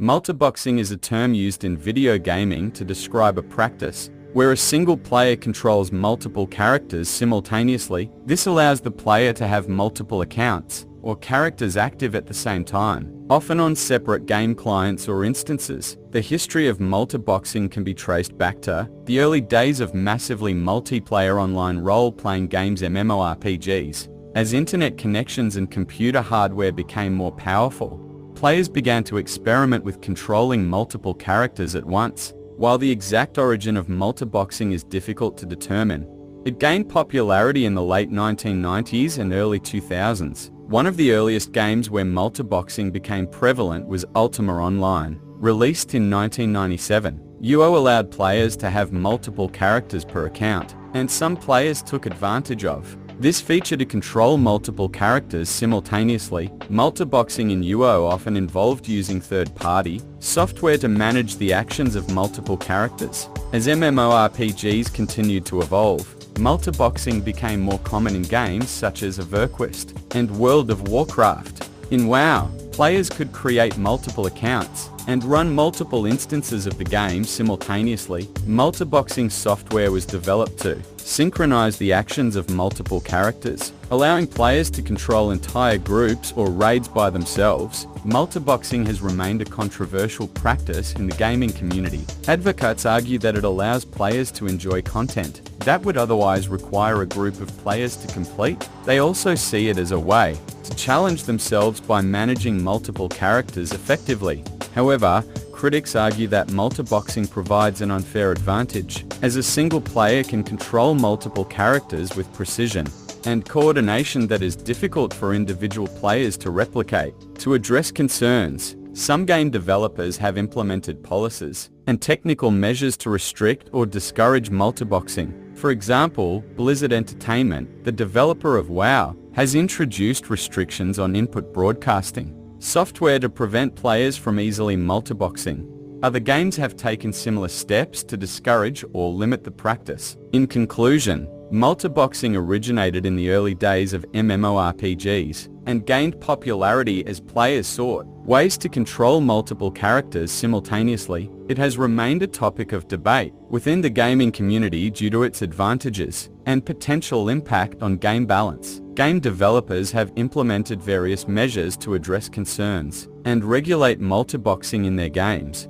Multiboxing is a term used in video gaming to describe a practice where a single player controls multiple characters simultaneously. This allows the player to have multiple accounts or characters active at the same time, often on separate game clients or instances. The history of multiboxing can be traced back to the early days of massively multiplayer online role-playing games MMORPGs. As internet connections and computer hardware became more powerful, players began to experiment with controlling multiple characters at once. While the exact origin of multiboxing is difficult to determine, it gained popularity in the late 1990s and early 2000s. One of the earliest games where multiboxing became prevalent was Ultima Online. Released in 1997, UO allowed players to have multiple characters per account, and some players took advantage of this feature to control multiple characters simultaneously. Multiboxing in UO often involved using third-party software to manage the actions of multiple characters. As MMORPGs continued to evolve, multiboxing became more common in games such as EverQuest and World of Warcraft. In WoW, players could create multiple accounts and run multiple instances of the game simultaneously. Multiboxing software was developed to synchronize the actions of multiple characters, allowing players to control entire groups or raids by themselves. Multiboxing has remained a controversial practice in the gaming community. Advocates argue that it allows players to enjoy content that would otherwise require a group of players to complete. They also see it as a way to challenge themselves by managing multiple characters effectively. However, critics argue that multiboxing provides an unfair advantage, as a single player can control multiple characters with precision and coordination that is difficult for individual players to replicate. To address concerns, some game developers have implemented policies and technical measures to restrict or discourage multiboxing. For example, Blizzard Entertainment, the developer of WoW, has introduced restrictions on input broadcasting software to prevent players from easily multiboxing. Other games have taken similar steps to discourage or limit the practice. In conclusion, multiboxing originated in the early days of MMORPGs and gained popularity as players sought ways to control multiple characters simultaneously. It has remained a topic of debate within the gaming community due to its advantages and potential impact on game balance. Game developers have implemented various measures to address concerns and regulate multiboxing in their games.